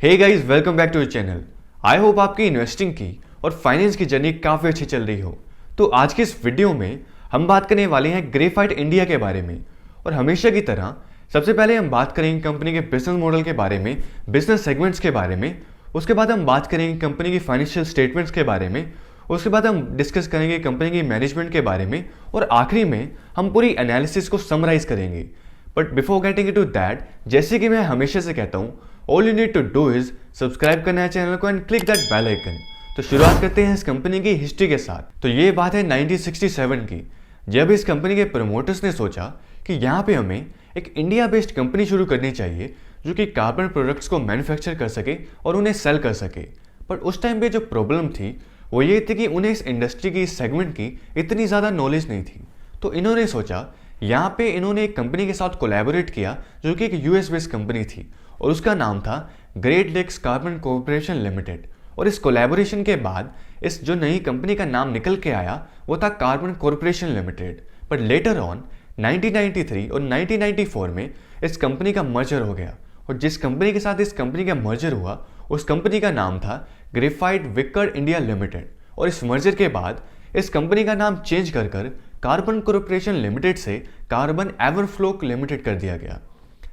Hey guys, welcome back to the channel. I hope आपकी investing की और finance की जर्नी काफ़ी अच्छी चल रही हो। तो आज की इस वीडियो में हम बात करने वाले हैं ग्रेफाइट इंडिया के बारे में। और हमेशा की तरह सबसे पहले हम बात करेंगे कंपनी के बिजनेस मॉडल के बारे में, बिजनेस सेगमेंट्स के बारे में। उसके बाद हम बात करेंगे कंपनी की फाइनेंशियल स्टेटमेंट्स के बारे में। उसके बाद हम डिस्कस करेंगे कंपनी की मैनेजमेंट के बारे में। और आखिरी में हम पूरी एनालिसिस को समराइज करेंगे। But before getting into that, जैसे कि मैं हमेशा से कहता हूँ, all you need to do is subscribe करना है चैनल को and click that bell icon. तो शुरुआत करते हैं इस कंपनी की हिस्ट्री के साथ। तो ये बात है 1967 की, जब इस कंपनी के प्रमोटर्स ने सोचा कि यहाँ पे हमें एक इंडिया बेस्ड कंपनी शुरू करनी चाहिए जो कि कार्बन प्रोडक्ट्स को मैन्युफैक्चर कर सके और उन्हें सेल कर सके। पर उस टाइम पे जो प्रॉब्लम थी वो ये थी कि उन्हें इस इंडस्ट्री की, इस सेगमेंट की इतनी ज़्यादा नॉलेज नहीं थी। तो इन्होंने सोचा, यहाँ पे इन्होंने एक कंपनी के साथ कोलैबोरेट किया जो कि एक यूएस बेस्ड कंपनी थी और उसका नाम था great lakes carbon corporation limited. और इस कोलैबोरेशन के बाद इस जो नई कंपनी का नाम निकल के आया वो था कार्बन कॉर्पोरेशन लिमिटेड। पर लेटर ऑन 1993 और 1994 में इस कंपनी का मर्जर हो गया और जिस कंपनी के साथ इस कंपनी का मर्जर हुआ उस कंपनी का नाम था ग्रेफाइट विकर्ड इंडिया लिमिटेड। और इस मर्जर के बाद इस कंपनी का नाम चेंज कर कार्बन कॉर्पोरेशन लिमिटेड से कार्बन एवरफ्लो लिमिटेड कर दिया गया।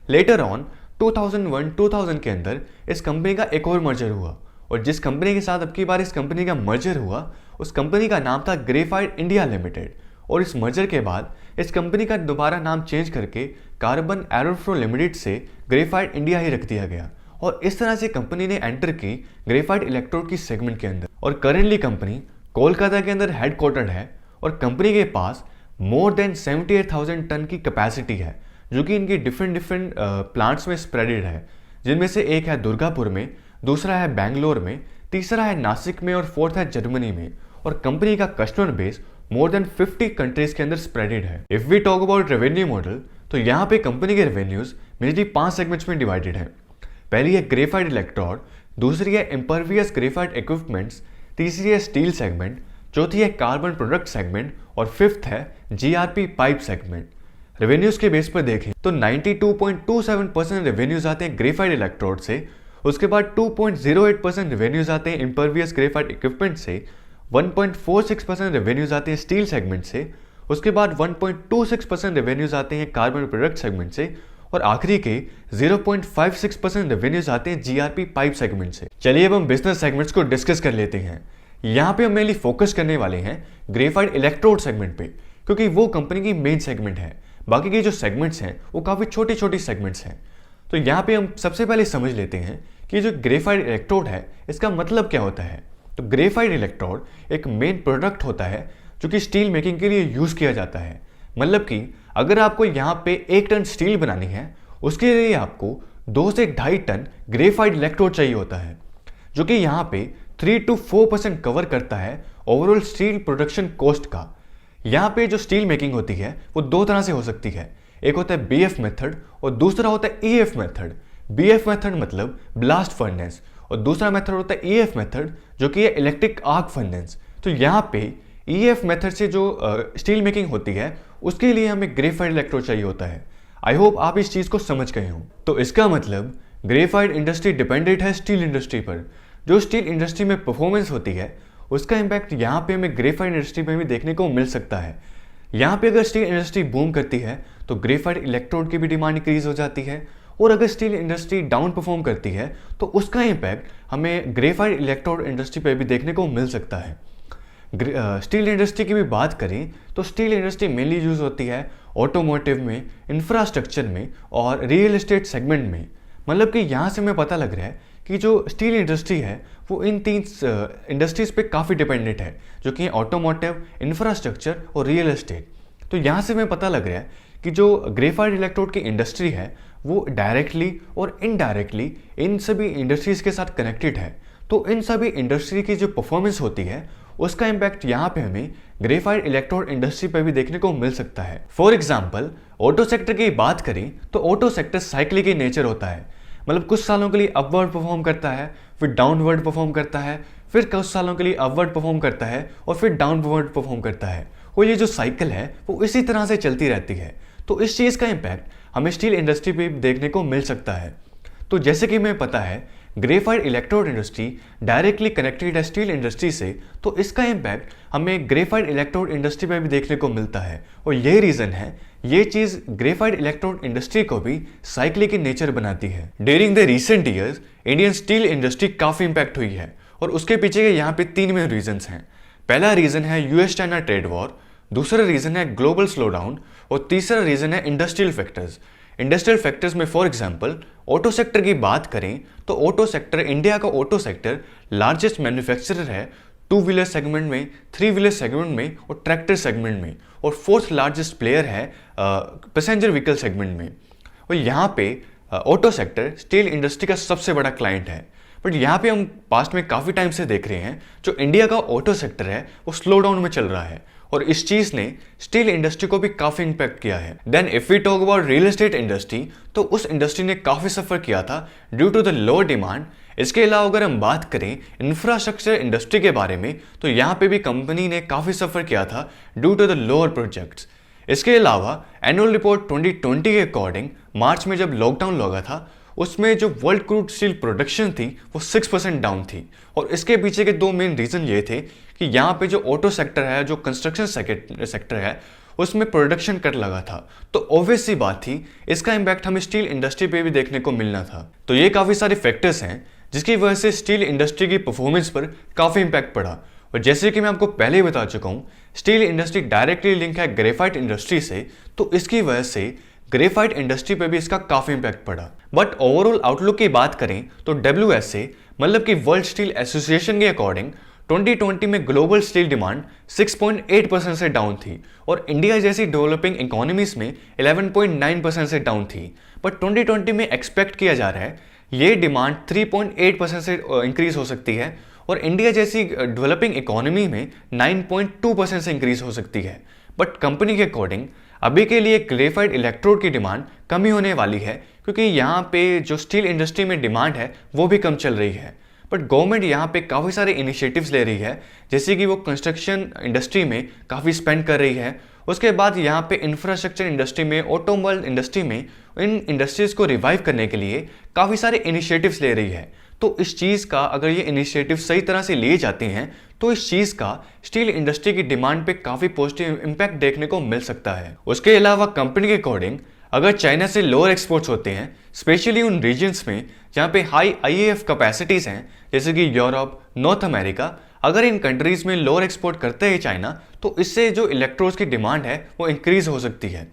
लेटर ऑन 2001-2000 के अंदर इस कंपनी का एक और मर्जर हुआ और जिस कंपनी के साथ अब की बार इस कंपनी का मर्जर हुआ उस कंपनी का नाम था ग्रेफाइट इंडिया लिमिटेड। और इस मर्जर के बाद इस कंपनी का दोबारा नाम चेंज करके कार्बन एवरफ्लो लिमिटेड से ग्रेफाइट इंडिया ही रख दिया गया। और इस तरह से कंपनी ने एंटर की ग्रेफाइट इलेक्ट्रोड की सेगमेंट के अंदर। और करेंटली कंपनी कोलकाता के अंदर हेडक्वार्टर्ड है और कंपनी के पास मोर देन 78,000 टन की कैपेसिटी है जो कि इनकी डिफरेंट प्लांट्स में स्प्रेडेड है, जिनमें से एक है दुर्गापुर में, दूसरा है बेंगलोर में, तीसरा है नासिक में और फोर्थ है जर्मनी में। और कंपनी का customer base more than 50 countries के अंदर स्प्रेडेड है। If we talk about revenue model, तो यहाँ पे कंपनी के रेवेन्यूज मेनली 5 सेगमेंट्स में डिवाइडेड है। पहली है ग्रेफाइट इलेक्ट्रोड, दूसरी है इम्परवियस ग्रेफाइट इक्विपमेंट्स, तीसरी है स्टील सेगमेंट, चौथी है कार्बन प्रोडक्ट सेगमेंट और फिफ्थ है जीआरपी पाइप सेगमेंट। रेवेन्यूज के बेस पर देखें तो 92.27% रेवेन्यूज आते हैं ग्रेफाइट इलेक्ट्रोड से, उसके बाद 2.08% रेवेन्यूज आते हैं इम्परवियस ग्रेफाइट इक्विपमेंट से, 1.46% रेवेन्यूज आते हैं स्टील सेगमेंट से, उसके बाद 1.26% रेवेन्यूज आते हैं कार्बन प्रोडक्ट सेगमेंट से और आखिरी के 0.56% रेवेन्यूज आते हैं जीआरपी पाइप सेगमेंट से। चलिए अब हम बिजनेस सेगमेंट्स को डिस्कस कर लेते हैं। यहाँ पे हम मेनली फोकस करने वाले हैं ग्रेफाइट इलेक्ट्रोड सेगमेंट पे क्योंकि वो कंपनी की मेन सेगमेंट है। बाकी के जो सेगमेंट्स हैं वो काफ़ी छोटी छोटी सेगमेंट्स हैं। तो यहाँ पे हम सबसे पहले समझ लेते हैं कि जो ग्रेफाइट इलेक्ट्रोड है इसका मतलब क्या होता है। तो ग्रेफाइट इलेक्ट्रोड एक मेन प्रोडक्ट होता है जो कि स्टील मेकिंग के लिए यूज़ किया जाता है। मतलब कि अगर आपको यहाँ पे 1 टन स्टील बनानी है उसके लिए आपको 2 से 2.5 टन ग्रेफाइट इलेक्ट्रोड चाहिए होता है, जो कि यहाँ पे 3 to 4% कवर करता है ओवरऑल स्टील प्रोडक्शन कॉस्ट का। यहाँ पे जो स्टील मेकिंग होती है वो 2 तरह से हो सकती है। एक होता है बीएफ मेथड और दूसरा होता है ईएफ मेथड। बीएफ मेथड मतलब ब्लास्ट फर्नेस और दूसरा मेथड होता है ईएफ मेथड जो कि है इलेक्ट्रिक आर्क फर्नेस। तो यहाँ पे ईएफ मेथड से जो स्टील मेकिंग होती है उसके लिए हमें ग्रेफाइट इलेक्ट्रोड चाहिए होता है। आई होप आप इस चीज़ को समझ गए हो। तो इसका मतलब ग्रेफाइट इंडस्ट्री डिपेंडेंट है स्टील इंडस्ट्री पर। जो स्टील इंडस्ट्री में परफॉर्मेंस होती है उसका इम्पैक्ट यहाँ पे हमें ग्रेफाइट इंडस्ट्री में भी देखने को मिल सकता है। यहाँ पे अगर स्टील इंडस्ट्री बूम करती है तो ग्रेफाइट इलेक्ट्रोड की भी डिमांड इंक्रीज हो जाती है और अगर स्टील इंडस्ट्री डाउन परफॉर्म करती है तो उसका इम्पैक्ट हमें ग्रेफाइट इलेक्ट्रोड इंडस्ट्री पर भी देखने को मिल सकता है। स्टील इंडस्ट्री की भी बात करें तो स्टील इंडस्ट्री मेनली यूज होती है ऑटोमोटिव में, इंफ्रास्ट्रक्चर में और रियल एस्टेट सेगमेंट में। मतलब कि यहाँ से हमें पता लग रहा है कि जो स्टील इंडस्ट्री है वो इन 3 इंडस्ट्रीज पे काफ़ी डिपेंडेंट है, जो कि ऑटोमोटिव, इंफ्रास्ट्रक्चर और रियल एस्टेट। तो यहाँ से हमें पता लग रहा है कि जो ग्रेफाइट इलेक्ट्रोड की इंडस्ट्री है वो डायरेक्टली और इनडायरेक्टली इन सभी इंडस्ट्रीज के साथ कनेक्टेड है। तो इन सभी इंडस्ट्री की जो परफॉर्मेंस होती है उसका इम्पैक्ट यहाँ पे हमें ग्रेफाइट इलेक्ट्रोड इंडस्ट्री पे भी देखने को मिल सकता है। फॉर एग्जाम्पल ऑटो सेक्टर की बात करें तो auto sector cyclic in nature होता है। मतलब कुछ सालों के लिए अपवर्ड परफॉर्म करता है, फिर डाउनवर्ड परफॉर्म करता है, फिर कुछ सालों के लिए अपवर्ड परफॉर्म करता है और फिर डाउनवर्ड परफॉर्म करता है। और ये जो साइकिल है वो इसी तरह से चलती रहती है। तो इस चीज़ का इम्पैक्ट हमें स्टील इंडस्ट्री पे देखने को मिल सकता है। तो जैसे कि हमें पता है graphite electrode industry directly connected है स्टील इंडस्ट्री से, तो इसका इम्पैक्ट हमें ग्रेफाइट इलेक्ट्रोड इंडस्ट्री में भी देखने को मिलता है। और यही रीजन है, ये चीज ग्रेफाइट इलेक्ट्रोड इंडस्ट्री को भी साइक्लिक इन नेचर बनाती है। During the recent years Indian steel industry काफी इंपैक्ट हुई है और उसके पीछे के यहाँ पे तीन मेन रीजंस हैं। पहला रीजन है यूएस चाइना ट्रेड वॉर, दूसरा रीजन है ग्लोबल स्लोडाउन और तीसरा रीजन है इंडस्ट्रियल फैक्टर्स। इंडस्ट्रियल फैक्टर्स में फॉर एग्जांपल ऑटो सेक्टर की बात करें तो ऑटो सेक्टर, इंडिया का ऑटो सेक्टर लार्जेस्ट मैन्युफैक्चरर है 2 व्हीलर सेगमेंट में, 3 व्हीलर सेगमेंट में और ट्रैक्टर सेगमेंट में, और फोर्थ लार्जेस्ट प्लेयर है पैसेंजर व्हीकल सेगमेंट में। और यहाँ पे ऑटो सेक्टर स्टील इंडस्ट्री का सबसे बड़ा क्लाइंट है। बट यहाँ पे हम पास्ट में काफ़ी टाइम से देख रहे हैं जो इंडिया का ऑटो सेक्टर है वो स्लो डाउन में चल रहा है और इस चीज़ ने स्टील इंडस्ट्री को भी काफ़ी इंपैक्ट किया है। Then if we talk about real estate industry, तो उस इंडस्ट्री ने काफ़ी सफ़र किया था due to the lower demand. इसके अलावा अगर हम बात करें इंफ्रास्ट्रक्चर इंडस्ट्री के बारे में, तो यहाँ पे भी कंपनी ने काफ़ी सफ़र किया था due to the lower projects. इसके अलावा एनुअल रिपोर्ट 2020 के अकॉर्डिंग मार्च में जब लॉकडाउन लगा था, उसमें जो वर्ल्ड क्रूड स्टील प्रोडक्शन थी वो 6% डाउन थी। और इसके पीछे के दो मेन रीज़न ये थे कि यहाँ पे जो ऑटो सेक्टर है, जो कंस्ट्रक्शन सेक्टर है, उसमें प्रोडक्शन कट लगा था। तो ऑब्वियस सी बात थी इसका इम्पैक्ट हमें स्टील इंडस्ट्री पे भी देखने को मिलना था। तो ये काफ़ी सारे फैक्टर्स हैं जिसकी वजह से स्टील इंडस्ट्री की परफॉर्मेंस पर काफ़ी इम्पैक्ट पड़ा। और जैसे कि मैं आपको पहले ही बता चुका हूँ, स्टील इंडस्ट्री डायरेक्टली लिंक है ग्रेफाइट इंडस्ट्री से, तो इसकी वजह से ग्रेफाइट इंडस्ट्री पे भी इसका काफी इंपैक्ट पड़ा। बट ओवरऑल आउटलुक की बात करें तो WSA मतलब कि वर्ल्ड स्टील एसोसिएशन के अकॉर्डिंग 2020 में ग्लोबल स्टील डिमांड 6.8% से डाउन थी और इंडिया जैसी डेवलपिंग इकोनॉमीज में 11.9% से डाउन थी। बट 2020 में एक्सपेक्ट किया जा रहा है ये डिमांड 3.8% से इंक्रीज हो सकती है और इंडिया जैसी डेवलपिंग इकोनॉमी में 9.2% से इंक्रीज हो सकती है। बट कंपनी के अकॉर्डिंग अभी के लिए ग्रेफाइट इलेक्ट्रोड की डिमांड कमी होने वाली है क्योंकि यहाँ पे जो स्टील इंडस्ट्री में डिमांड है वो भी कम चल रही है। बट गवर्नमेंट यहाँ पे काफ़ी सारे इनिशिएटिव्स ले रही है, जैसे कि वो कंस्ट्रक्शन इंडस्ट्री में काफ़ी स्पेंड कर रही है। उसके बाद यहाँ पे इंफ्रास्ट्रक्चर इंडस्ट्री में, ऑटोमोबाइल इंडस्ट्री में, इन इंडस्ट्रीज़ को रिवाइव करने के लिए काफ़ी सारे इनिशिएटिव्स ले रही है। तो इस चीज़ का अगर ये इनिशिएटिव सही तरह से लिए जाते हैं तो इस चीज़ का स्टील इंडस्ट्री की डिमांड पे काफ़ी पॉजिटिव इम्पैक्ट देखने को मिल सकता है। उसके अलावा कंपनी के अकॉर्डिंग अगर चाइना से लोअर एक्सपोर्ट्स होते हैं, स्पेशली उन रीजन्स में जहाँ पे हाई IAF कैपेसिटीज़ हैं, जैसे कि यूरोप, नॉर्थ अमेरिका, अगर इन कंट्रीज़ में लोअर एक्सपोर्ट करते हैं चाइना, तो इससे जो इलेक्ट्रोड्स की डिमांड है वो इंक्रीज़ हो सकती है।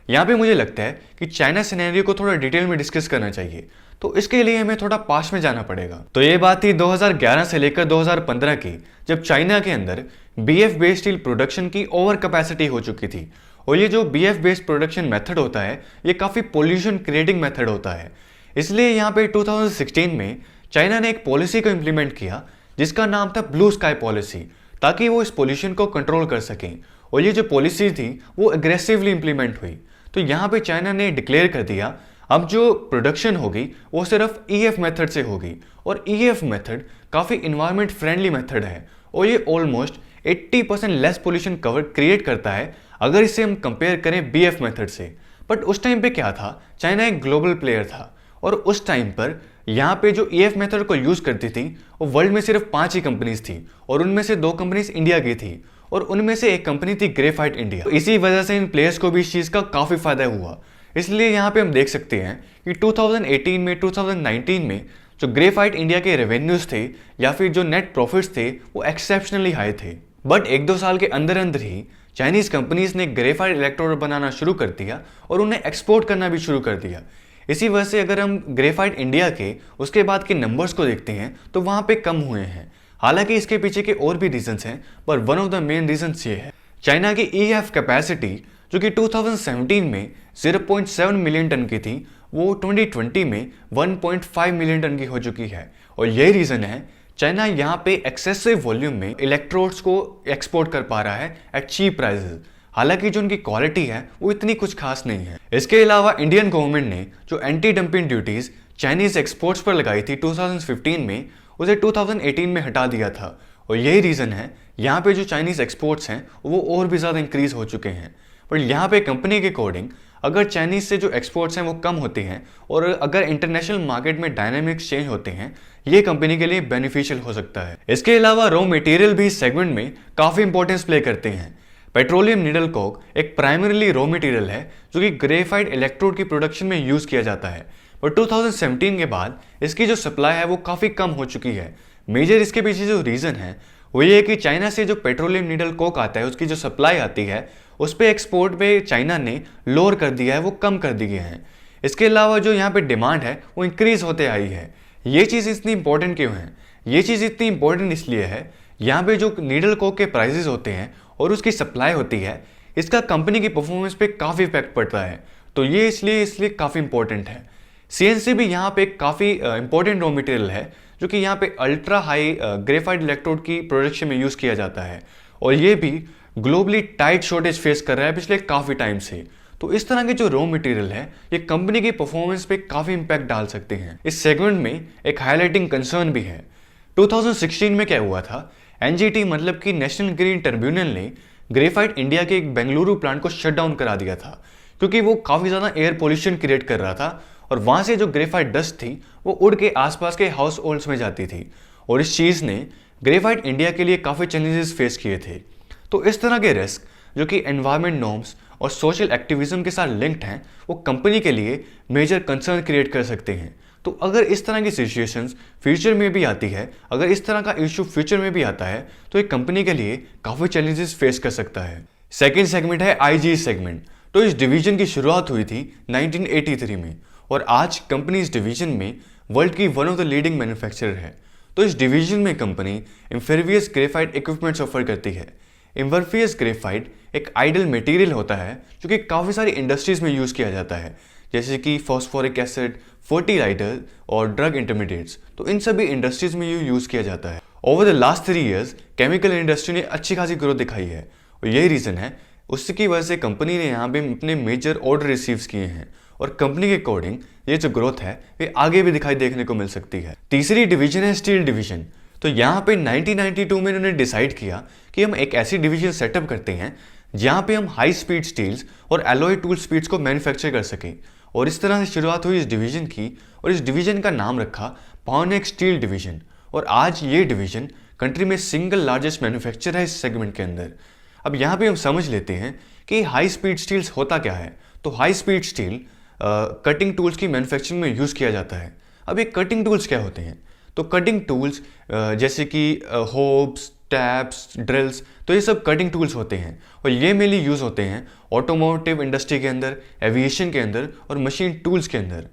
यहाँ पे मुझे लगता है कि चाइना सिनेरियो को थोड़ा डिटेल में डिस्कस करना चाहिए, तो इसके लिए हमें थोड़ा पास में जाना पड़ेगा। तो ये बात थी 2011 से लेकर 2015 की, जब चाइना के अंदर BF बेस्ड स्टील प्रोडक्शन की ओवर कैपेसिटी हो चुकी थी। और ये जो BF बेस्ड प्रोडक्शन मेथड होता है ये काफ़ी पोल्यूशन क्रिएटिंग मेथड होता है। इसलिए यहाँ पे 2016 में चाइना ने एक पॉलिसी को इम्प्लीमेंट किया जिसका नाम था ब्लू स्काई पॉलिसी, ताकि वो इस पोल्यूशन को कंट्रोल कर सकें। और ये जो पॉलिसी थी वो एग्रेसिवली इम्प्लीमेंट हुई। तो यहाँ पे चाइना ने डिक्लेयर कर दिया अब जो प्रोडक्शन होगी वो सिर्फ EF मेथड से होगी, और EF मेथड काफ़ी इन्वायरमेंट फ्रेंडली मेथड है और ये almost 80% less pollution cover create करता है अगर इसे हम कंपेयर करें BF मेथड से। बट उस टाइम पे क्या था, चाइना एक ग्लोबल प्लेयर था और उस टाइम पर यहाँ पे जो EF मेथड को यूज़ करती थी वो वर्ल्ड में सिर्फ 5 ही कंपनीज थी और उनमें से 2 कंपनीज इंडिया की थी और उनमें से एक कंपनी थी ग्रेफाइट इंडिया। तो इसी वजह से इन प्लेयर्स को भी इस चीज़ का काफ़ी फायदा हुआ। इसलिए यहाँ पे हम देख सकते हैं कि 2018 में, 2019 में जो ग्रेफाइट इंडिया के रेवेन्यूज थे या फिर जो नेट प्रॉफिट्स थे वो एक्सेप्शनली हाई थे। बट 1-2 साल के अंदर अंदर ही चाइनीज कंपनीज ने ग्रेफाइट इलेक्ट्रोड बनाना शुरू कर दिया और उन्हें एक्सपोर्ट करना भी शुरू कर दिया। इसी वजह से अगर हम ग्रेफाइट इंडिया के उसके बाद के नंबर्स को देखते हैं तो वहाँ पे कम हुए हैं। हालांकि इसके पीछे के और भी रीजंस हैं, पर one of the main reasons ये है चाइना की EF कैपेसिटी जो कि 2017 में 0.7 मिलियन टन की थी, वो 2020 में 1.5 मिलियन टन की हो चुकी है। और यही रीज़न है चाइना यहाँ पे एक्सेसिव वॉल्यूम में इलेक्ट्रोड्स को एक्सपोर्ट कर पा रहा है एट चीप प्राइसेस। हालांकि जो उनकी क्वालिटी है वो इतनी कुछ खास नहीं है। इसके अलावा इंडियन गवर्नमेंट ने जो anti dumping duties Chinese exports पर लगाई थी 2015 में, उसे 2018 में हटा दिया था। और यही रीज़न है यहाँ पे जो चाइनीज़ एक्सपोर्ट्स हैं वो और भी ज़्यादा इंक्रीज़ हो चुके हैं। पर यहाँ पे कंपनी के अकॉर्डिंग अगर चाइनीज से जो एक्सपोर्ट्स हैं वो कम होते हैं और अगर इंटरनेशनल मार्केट में डायनामिक्स चेंज होते हैं, ये कंपनी के लिए बेनिफिशियल हो सकता है। इसके अलावा रॉ मटेरियल भी इस सेगमेंट में काफी इंपॉर्टेंस प्ले करते हैं। पेट्रोलियम नीडल कोक एक प्राइमरीली रॉ मटेरियल है जो कि ग्रेफाइट इलेक्ट्रोड की प्रोडक्शन में यूज किया जाता है, और 2017 के बाद इसकी जो सप्लाई है वो काफी कम हो चुकी है। मेजर इसके पीछे जो रीजन है वो ये है कि चाइना से जो पेट्रोलियम नीडल कोक आता है उसकी जो सप्लाई आती है उस पर एक्सपोर्ट पे चाइना ने लोअर कर दिया है, वो कम कर दिए हैं। इसके अलावा जो यहाँ पे डिमांड है वो इंक्रीज होते आई है। ये चीज़ इतनी इंपॉर्टेंट क्यों है? ये चीज़ इतनी इंपॉर्टेंट इसलिए है, यहाँ पे जो नीडल कोक के प्राइसेस होते हैं और उसकी सप्लाई होती है, इसका कंपनी की परफॉर्मेंस पे काफ़ी इफेक्ट पड़ता है। तो ये इसलिए काफ़ी इंपॉर्टेंट है। CNC भी यहाँ पे काफ़ी इंपॉर्टेंट रॉ मटेरियल है जो कि यहाँ पे अल्ट्रा हाई ग्रेफाइट इलेक्ट्रोड की प्रोडक्शन में यूज़ किया जाता है, और ये भी ग्लोबली टाइट शॉर्टेज फेस कर रहा है पिछले काफ़ी टाइम से। तो इस तरह के जो रॉ मटेरियल है ये कंपनी की परफॉर्मेंस पे काफ़ी इंपैक्ट डाल सकते हैं। इस सेगमेंट में एक हाईलाइटिंग कंसर्न भी है। 2016 में क्या हुआ था, NGT मतलब कि नेशनल ग्रीन ट्रिब्यूनल ने ग्रेफाइट इंडिया के एक बेंगलुरु प्लांट को शट डाउन करा दिया था, क्योंकि वो काफ़ी ज़्यादा एयर पोल्यूशन क्रिएट कर रहा था और वहाँ से जो ग्रेफाइट डस्ट थी वो उड़ के आसपास के हाउस होल्ड्स में जाती थी, और इस चीज़ ने ग्रेफाइट इंडिया के लिए काफ़ी चैलेंजेस फेस किए थे। तो इस तरह के रिस्क जो कि एनवायरमेंट नॉर्म्स और सोशल एक्टिविज्म के साथ लिंक्ड हैं वो कंपनी के लिए मेजर कंसर्न क्रिएट कर सकते हैं। तो अगर इस तरह की सिचुएशंस फ्यूचर में भी आती है, अगर इस तरह का इशू फ्यूचर में भी आता है, तो एक कंपनी के लिए काफ़ी चैलेंजेस फेस कर सकता है। सेकेंड सेगमेंट है IG सेगमेंट। तो इस डिवीजन की शुरुआत हुई थी 1983 में, और आज कंपनी इस डिवीजन में वर्ल्ड की one of the leading manufacturer है। तो इस डिवीजन में कंपनी इम्फेरियस ग्रेफाइट इक्विपमेंट्स ऑफर करती है। इम्फेरियस ग्रेफाइट एक आइडल मटेरियल होता है जो कि काफ़ी सारी इंडस्ट्रीज में यूज़ किया जाता है, जैसे कि फॉस्फोरिक एसिड, फर्टिलाइजर और ड्रग इंटरमीडिएट्स। तो इन सभी इंडस्ट्रीज में ये यूज़ किया जाता है। Over the last 3 years chemical industry ने अच्छी खासी ग्रोथ दिखाई है, और यही रीज़न है उसकी वजह से कंपनी ने यहाँ पे अपने मेजर ऑर्डर रिसीव्स किए हैं, और कंपनी के अकॉर्डिंग ये जो ग्रोथ है ये आगे भी दिखाई देखने को मिल सकती है। तीसरी डिवीजन है स्टील डिवीजन। तो यहाँ पे 1992 में इन्होंने डिसाइड किया कि हम एक ऐसी डिवीजन सेटअप करते हैं जहाँ पे हम हाई स्पीड स्टील्स और एलॉय टूल स्पीड्स को मैन्युफैक्चर कर सकें, और इस तरह से शुरुआत हुई इस डिवीजन की, और इस डिवीजन का नाम रखा पॉनेक्स स्टील डिवीजन। और आज ये डिवीजन कंट्री में सिंगल लार्जेस्ट मैन्युफैक्चर है इस सेगमेंट के अंदर। अब यहाँ पे हम समझ लेते हैं कि हाई स्पीड स्टील्स होता क्या है। तो high speed steel cutting tools की मैन्युफैक्चरिंग में यूज़ किया जाता है। अब ये कटिंग टूल्स क्या होते हैं? तो कटिंग टूल्स जैसे कि होब्स, टैप्स, ड्रिल्स, तो ये सब कटिंग टूल्स होते हैं, और ये मेनली यूज़ होते हैं ऑटोमोटिव इंडस्ट्री के अंदर, एविएशन के अंदर और मशीन टूल्स के अंदर।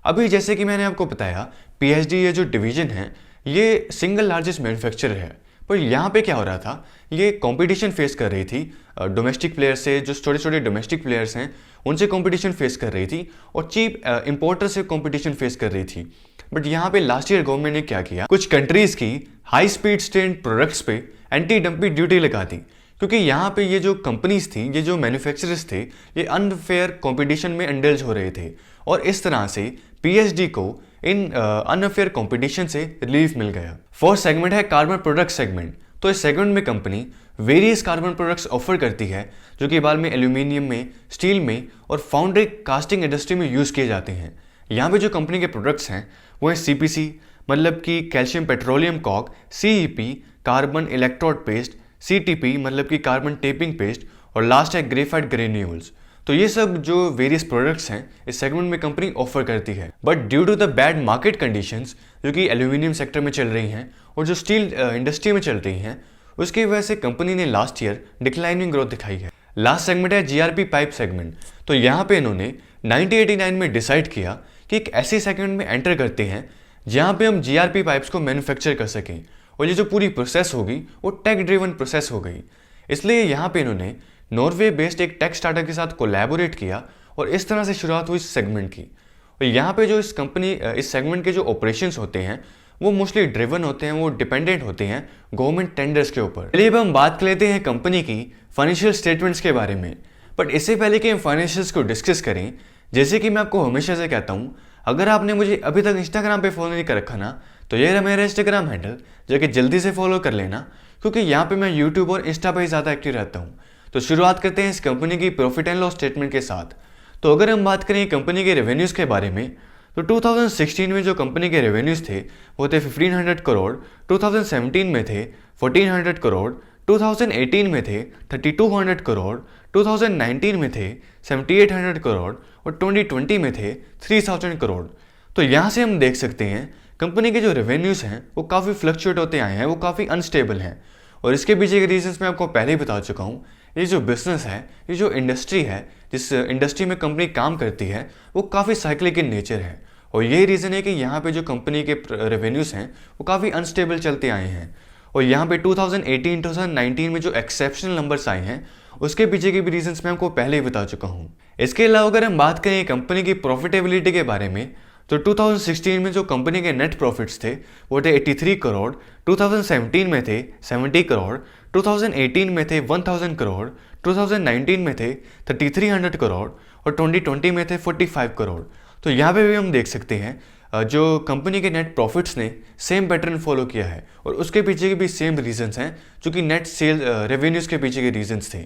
अभी जैसे कि मैंने आपको बताया, PSG ये जो डिवीजन है ये सिंगल लार्जेस्ट मैन्युफैक्चरर है, पर यहाँ पे क्या हो रहा था, ये कंपटीशन फेस कर रही थी डोमेस्टिक प्लेयर से। जो छोटे छोटे डोमेस्टिक प्लेयर्स हैं उनसे कंपटीशन फेस कर रही थी, और चीप इंपोर्टर से कंपटीशन फेस कर रही थी। बट यहाँ पे लास्ट ईयर गवर्नमेंट ने क्या किया, कुछ कंट्रीज की हाई स्पीड स्ट्रेंड प्रोडक्ट्स पे एंटी डंपिंग ड्यूटी लगा दी, क्योंकि यहाँ पे ये जो कंपनीज थी, ये जो मैन्युफैक्चरर्स थे, ये अनफेयर कंपटीशन में इंडल्ज हो रहे थे, और इस तरह से PSG को इन अनफेयर कंपटीशन से रिलीफ मिल गया। फोर्थ सेगमेंट है कार्बन प्रोडक्ट सेगमेंट। तो इस सेगमेंट में company various carbon products offer करती है जो कि बाद में एल्यूमिनियम में, स्टील में और फाउंड्री कास्टिंग इंडस्ट्री में यूज़ किए जाते हैं। यहाँ पे जो कंपनी के प्रोडक्ट्स हैं वो है CPC मतलब कि calcium petroleum coke, CEP carbon electrode paste, CTP मतलब कि कार्बन टेपिंग पेस्ट, और लास्ट है ग्रेफाइट ग्रेन्यूल्स। तो ये सब जो वेरियस प्रोडक्ट्स हैं इस सेगमेंट में कंपनी ऑफर करती है। But due to the bad market conditions जो कि एल्यूमिनियम सेक्टर में चल रही हैं और जो स्टील इंडस्ट्री में चल रही हैं, उसकी वजह से कंपनी ने लास्ट ईयर डिक्लाइनिंग ग्रोथ दिखाई है। लास्ट सेगमेंट है GRP पाइप सेगमेंट। तो यहाँ पे इन्होंने 1989 में डिसाइड किया कि एक ऐसे सेगमेंट में एंटर करते हैं जहाँ पे हम GRP पाइप्स को मैन्युफैक्चर कर सकें, और ये जो पूरी प्रोसेस होगी वो टेक ड्रिवन प्रोसेस हो गई। इसलिए यहाँ पे इन्होंने नॉर्वे बेस्ड एक टेक स्टार्टअप के साथ कोलैबोरेट किया, और इस तरह से शुरुआत हुई इस सेगमेंट की। और यहाँ पे जो इस सेगमेंट के जो ऑपरेशंस होते हैं वो मोस्टली ड्रिवन होते हैं, वो डिपेंडेंट होते हैं गवर्नमेंट टेंडर्स के ऊपर। चलिए अब हम बात कर लेते हैं कंपनी की फाइनेंशियल स्टेटमेंट्स के बारे में। बट इससे पहले कि हम फाइनेंशियल्स को डिस्कस करें, जैसे कि मैं आपको हमेशा से कहता हूँ, अगर आपने मुझे अभी तक इंस्टाग्राम पे फॉलो नहीं कर रखा ना, तो ये रहा मेरा इंस्टाग्राम हैंडल, जो कि जल्दी से फॉलो कर लेना, क्योंकि यहाँ पे मैं यूट्यूब और इंस्टा पर ज़्यादा एक्टिव रहता हूँ। तो शुरुआत करते हैं इस कंपनी की प्रॉफिट एंड लॉस स्टेटमेंट के साथ। तो अगर हम बात करें कंपनी के रेवेन्यूज़ के बारे में, तो 2016 में जो कंपनी के रेवेन्यूज़ थे वो थे 1500 करोड़, 2017 में थे 1400 करोड़, 2018 में थे 3200 करोड़, 2019 में थे 7800 करोड़ और 2020 में थे 3000 करोड़। तो यहाँ से हम देख सकते हैं कंपनी के जो रेवेन्यूज़ हैं वो काफ़ी फ्लक्चुएट होते आए हैं, वो काफ़ी अनस्टेबल हैं। और इसके पीछे के रीजंस मैं आपको पहले ही बता चुका हूँ। ये जो बिजनेस है, ये जो इंडस्ट्री है, जिस इंडस्ट्री में कंपनी काम करती है, वो काफ़ी साइक्लिक इन नेचर है। और यही रीज़न है कि यहाँ पे जो कंपनी के रेवेन्यूज़ हैं वो काफ़ी अनस्टेबल चलते आए हैं। और यहाँ पे 2018-2019 में जो एक्सेप्शनल नंबर्स आए हैं उसके पीछे के भी रीजंस मैं आपको पहले ही बता चुका हूँ। इसके अलावा अगर हम बात करें कंपनी की प्रॉफिटेबिलिटी के बारे में, तो 2016 में जो कंपनी के नेट प्रॉफिट्स थे वो थे 83 करोड़, 2017 में थे 70 करोड़, 2018 में थे 1000 करोड़, 2019 में थे 3300 करोड़ और 2020 में थे 45 करोड़। तो यहाँ पे भी हम देख सकते हैं जो कंपनी के नेट प्रॉफिट्स ने सेम पैटर्न फॉलो किया है और उसके पीछे के भी सेम रीजंस हैं जो कि नेट सेल रेवेन्यूज़ के पीछे के रीजंस थे।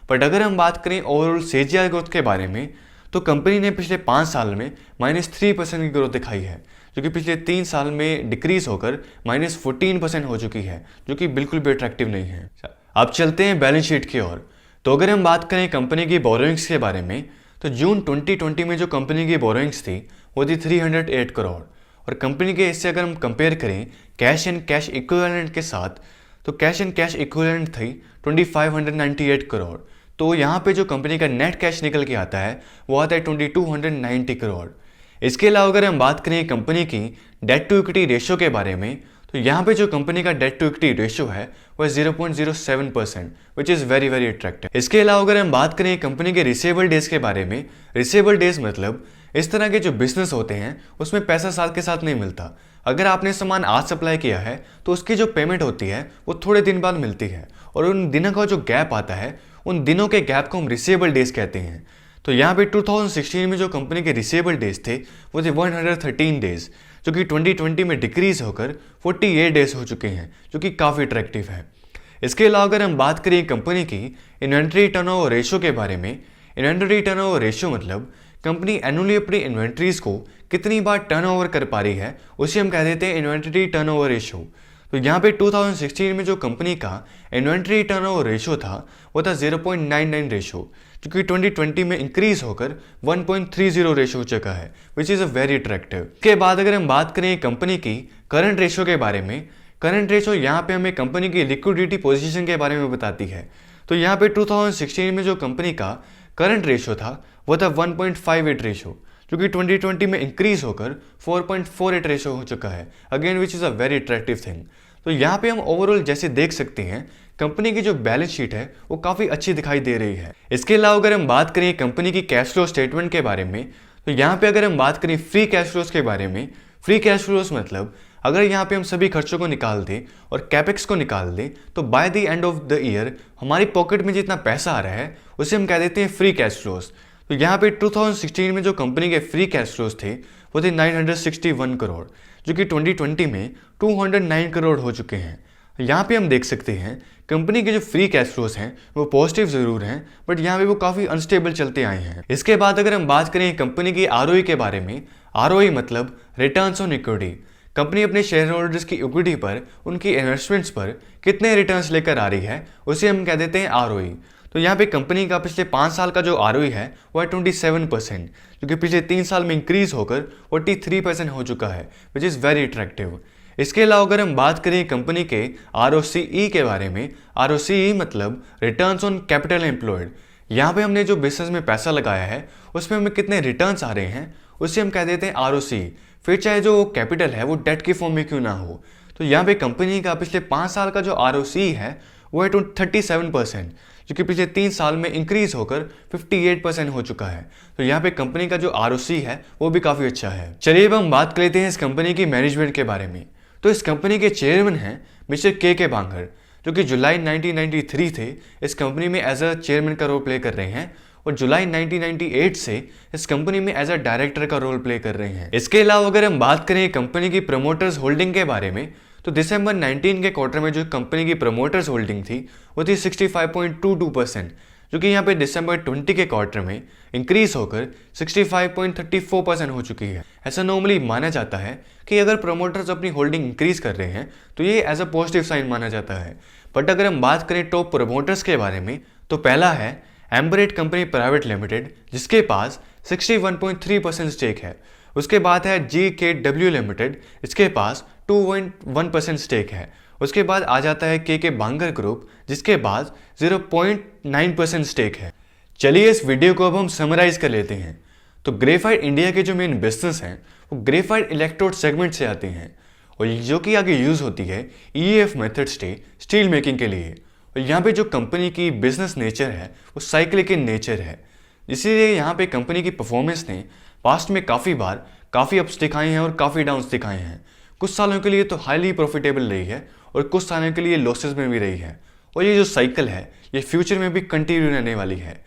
बट अगर हम बात करें ओवरऑल CAGR ग्रोथ के बारे में, तो कंपनी ने पिछले 5 साल में -3% की ग्रोथ दिखाई है, जो कि पिछले 3 साल में डिक्रीज होकर -14% हो चुकी है, जो कि बिल्कुल भी अट्रैक्टिव नहीं है। अब चलते हैं बैलेंस शीट की ओर। तो अगर हम बात करें कंपनी की बोरोइंग्स के बारे में, तो जून 2020 में जो कंपनी की बोरोइंग्स थी वो थी 308 करोड़। और कंपनी के इससे अगर हम कंपेयर करें कैश एंड कैश इक्विवेलेंट के साथ, तो कैश एंड कैश इक्विवेलेंट थी 2598 करोड़। तो यहाँ पे जो कंपनी का नेट कैश निकल के आता है वो आता है 2290 करोड़। इसके अलावा अगर हम बात करें कंपनी की डेट टू इक्विटी रेशियो के बारे में, तो यहाँ पे जो कंपनी का डेट टू इक्विटी रेशियो है वो 0.07%, which is very very attractive. इसके अलावा अगर हम बात करें कंपनी के रिसीवेबल डेज के बारे में, रिसीवेबल डेज मतलब इस तरह के जो बिजनेस होते हैं उसमें पैसा साथ के साथ नहीं मिलता। अगर आपने सामान आज सप्लाई किया है तो उसकी जो पेमेंट होती है वो थोड़े दिन बाद मिलती है, और उन दिनों का जो गैप आता है उन दिनों के गैप को हम रिसीवेबल डेज कहते हैं। तो यहाँ पे 2016 में जो कंपनी के रिसीवेबल डेज थे वो थे 113 डेज, जो कि 2020 में डिक्रीज होकर 48 डेज हो चुके हैं, जो कि काफ़ी अट्रैक्टिव है। इसके अलावा अगर हम बात करें कंपनी की इन्वेंट्री टर्नओवर रेशियो के बारे में, इन्वेंट्री टर्नओवर रेशियो मतलब कंपनी एनुअली अपनी इन्वेंट्रीज को कितनी बार टर्नओवर कर पा रही है, उसे हम कह देते हैं इन्वेंट्री टर्नओवर रेशियो। तो यहाँ पे 2016 में जो कंपनी का इन्वेंट्री टर्नओवर रेशियो था वो था 0.99 रेशियो, जो कि 2020 में इंक्रीज होकर 1.30 रेशियो हो चुका है, which is a very attractive. इसके बाद अगर हम बात करें कंपनी की करंट रेशियो के बारे में, करंट रेशियो यहाँ पे हमें कंपनी की लिक्विडिटी पोजीशन के बारे में बताती है। तो यहाँ पे 2016 में जो कंपनी का करंट रेशियो था वो था 1.58 रेशियो, जो कि 2020 में इंक्रीज होकर 4.48 रेशियो हो चुका है, again which is a very attractive thing. तो यहाँ पे हम ओवरऑल जैसे देख सकते हैं कंपनी की जो बैलेंस शीट है वो काफ़ी अच्छी दिखाई दे रही है। इसके अलावा अगर हम बात करें कंपनी की कैश फ्लो स्टेटमेंट के बारे में, तो यहाँ पे अगर हम बात करें फ्री कैश फ्लोज के बारे में, फ्री कैश फ्लोज मतलब अगर यहाँ पे हम सभी खर्चों को निकाल दें और कैपेक्स को निकाल दें, तो by the end of the year हमारी पॉकेट में जितना पैसा आ रहा है उसे हम कह देते हैं फ्री कैश फ्लोज। तो यहाँ पे 2016 में जो कंपनी के फ्री कैश फ्लोज थे वो थे 961 करोड़, जो कि 2020 में 209 करोड़ हो चुके हैं। यहाँ पे हम देख सकते हैं कंपनी के जो फ्री कैश फ्लोज हैं वो पॉजिटिव ज़रूर हैं, बट यहाँ पे वो काफ़ी अनस्टेबल चलते आए हैं। इसके बाद अगर हम बात करें कंपनी की ROE के बारे में, ROE मतलब रिटर्न्स ऑन इक्विटी। कंपनी अपने शेयर होल्डर्स की इक्विटी पर, उनकी इन्वेस्टमेंट्स पर कितने रिटर्न्स लेकर आ रही है उसे हम कह देते हैं ROE। तो यहाँ पे कंपनी का पिछले 5 साल का जो ROE है वो है 27%, जो कि पिछले 3 साल में इंक्रीज होकर 43% हो चुका है, विच इज़ वेरी अट्रैक्टिव। इसके अलावा अगर हम बात करें कंपनी के ROCE के बारे में, ROCE मतलब रिटर्न्स ऑन कैपिटल एम्प्लॉयड। यहाँ पे हमने जो बिजनेस में पैसा लगाया है उसमें हमें कितने रिटर्न्स आ रहे हैं उसे हम कह देते हैं ROCE, फिर चाहे जो कैपिटल है वो डेट के फॉर्म में क्यों ना हो। तो यहाँ पे कंपनी का पिछले 5 साल का जो ROCE है वो है 37%, जो कि पिछले 3 साल में इंक्रीज होकर 58% हो चुका है। तो यहाँ पे कंपनी का जो ROCE है वो भी काफ़ी अच्छा है। चलिए अब हम बात कर लेते हैं इस कंपनी की मैनेजमेंट के बारे में। तो इस कंपनी के चेयरमैन हैं मिस्टर के बांगर, जो कि जुलाई 1993 थे इस कंपनी में एज अ चेयरमैन का रोल प्ले कर रहे हैं, और जुलाई 1998 से इस कंपनी में एज अ डायरेक्टर का रोल प्ले कर रहे हैं। इसके अलावा अगर हम बात करें कंपनी की प्रमोटर्स होल्डिंग के बारे में, तो दिसंबर 19 के क्वार्टर में जो कंपनी की प्रमोटर्स होल्डिंग थी वो थी 65.22%, जो कि यहाँ पे दिसंबर 20 के क्वार्टर में इंक्रीज होकर 65.34% हो चुकी है। ऐसा नॉर्मली माना जाता है कि अगर प्रमोटर्स अपनी होल्डिंग इंक्रीज कर रहे हैं तो ये एज अ पॉजिटिव साइन माना जाता है। बट अगर हम बात करें टॉप प्रमोटर्स के बारे में तो पहला है एम्बरेट कंपनी प्राइवेट लिमिटेड, जिसके पास 61.3% स्टेक है। उसके बाद है GKW लिमिटेड, इसके पास 2.1% स्टेक है। उसके बाद आ जाता है के बांगर ग्रुप, जिसके पास 0.9% स्टेक है। चलिए इस वीडियो को अब हम समराइज कर लेते हैं। तो ग्रेफाइट इंडिया के जो मेन बिजनेस हैं वो ग्रेफाइट इलेक्ट्रोड सेगमेंट से आते हैं और जो कि आगे यूज होती है EAF मेथड से स्टील मेकिंग के लिए। और यहाँ पे जो कंपनी की बिजनेस नेचर है वो साइक्लिक इन नेचर है, इसीलिए यहाँ पे कंपनी की परफॉर्मेंस ने पास्ट में काफ़ी बार काफ़ी अप्स दिखाए हैं और काफ़ी डाउन्स दिखाए हैं। कुछ सालों के लिए तो हाईली प्रॉफिटेबल रही है और कुछ सालों के लिए लॉसेस में भी रही है। और ये जो साइकिल है ये फ्यूचर में भी कंटिन्यू रहने वाली है।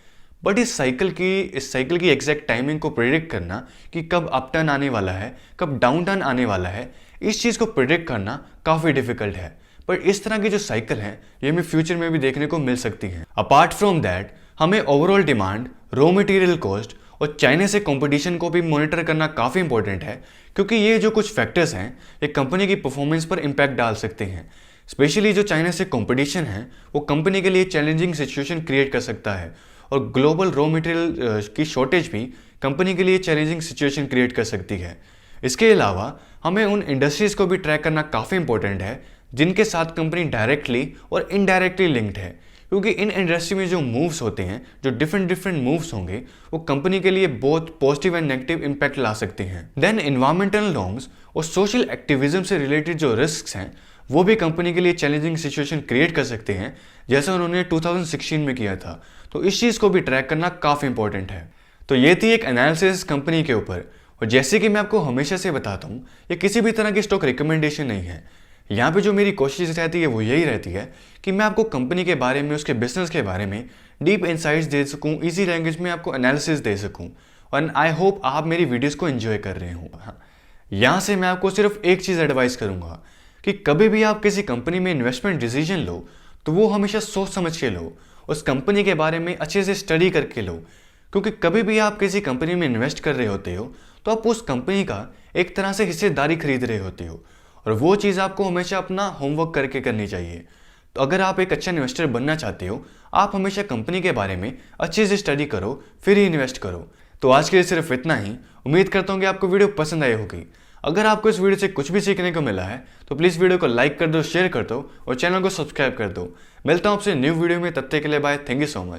बट इस साइकिल की एग्जैक्ट टाइमिंग को प्रेडिक्ट करना कि कब अप टर्न आने वाला है, कब डाउन टर्न आने वाला है, इस चीज़ को प्रेडिक्ट करना काफ़ी डिफिकल्ट है। पर इस तरह की जो साइकिल है ये हमें फ्यूचर में भी देखने को मिल सकती है। अपार्ट फ्रॉम दैट हमें overall demand, raw material cost और चाइना से कंपटीशन को भी मॉनिटर करना काफ़ी इंपॉर्टेंट है, क्योंकि ये जो कुछ फैक्टर्स हैं ये कंपनी की परफॉर्मेंस पर इम्पैक्ट डाल सकते हैं। स्पेशली जो चाइना से कंपटीशन है वो कंपनी के लिए चैलेंजिंग सिचुएशन क्रिएट कर सकता है और ग्लोबल रॉ मटेरियल की शॉर्टेज भी कंपनी के लिए चैलेंजिंग सिचुएशन क्रिएट कर सकती है। इसके अलावा हमें उन इंडस्ट्रीज़ को भी ट्रैक करना काफ़ी इंपॉर्टेंट है जिनके साथ कंपनी डायरेक्टली और इनडायरेक्टली लिंक्ड है, क्योंकि इन इंडस्ट्री में जो मूव्स होते हैं, जो डिफरेंट मूव्स होंगे, वो कंपनी के लिए बहुत पॉजिटिव एंड नेगेटिव इंपैक्ट ला सकते हैं। देन एनवायरमेंटल नॉर्म्स और सोशल एक्टिविज्म से रिलेटेड जो रिस्क हैं वो भी कंपनी के लिए चैलेंजिंग सिचुएशन क्रिएट कर सकते हैं, जैसा उन्होंने 2016 में किया था। तो इस चीज़ को भी ट्रैक करना काफ़ी इंपॉर्टेंट है। तो ये थी एक एनालिसिस कंपनी के ऊपर, और जैसे कि मैं आपको हमेशा से बताता हूँ ये किसी भी तरह की स्टॉक रिकमेंडेशन नहीं है। यहाँ पे जो मेरी कोशिश रहती है वो यही रहती है कि मैं आपको कंपनी के बारे में, उसके बिजनेस के बारे में डीप इंसाइट्स दे सकूँ, इजी लैंग्वेज में आपको एनालिसिस दे सकूँ। और आई होप आप मेरी वीडियोस को एंजॉय कर रहे हो। हाँ, यहाँ से मैं आपको सिर्फ एक चीज़ एडवाइस करूँगा कि कभी भी आप किसी कंपनी में इन्वेस्टमेंट डिसीजन लो तो वो हमेशा सोच समझ के लो, उस कंपनी के बारे में अच्छे से स्टडी करके लो। क्योंकि कभी भी आप किसी कंपनी में इन्वेस्ट कर रहे होते हो तो आप उस कंपनी का एक तरह से हिस्सेदारी खरीद रहे होते हो, और वो चीज़ आपको हमेशा अपना होमवर्क करके करनी चाहिए। तो अगर आप एक अच्छा इन्वेस्टर बनना चाहते हो, आप हमेशा कंपनी के बारे में अच्छे से स्टडी करो, फिर ही इन्वेस्ट करो। तो आज के लिए सिर्फ इतना ही। उम्मीद करता हूँ कि आपको वीडियो पसंद आई होगी। अगर आपको इस वीडियो से कुछ भी सीखने को मिला है तो प्लीज़ वीडियो को लाइक कर दो, शेयर कर दो और चैनल को सब्सक्राइब कर दो। मिलता हूँ आपसे न्यू वीडियो में, तब तक के लिए bye. Thank you so much.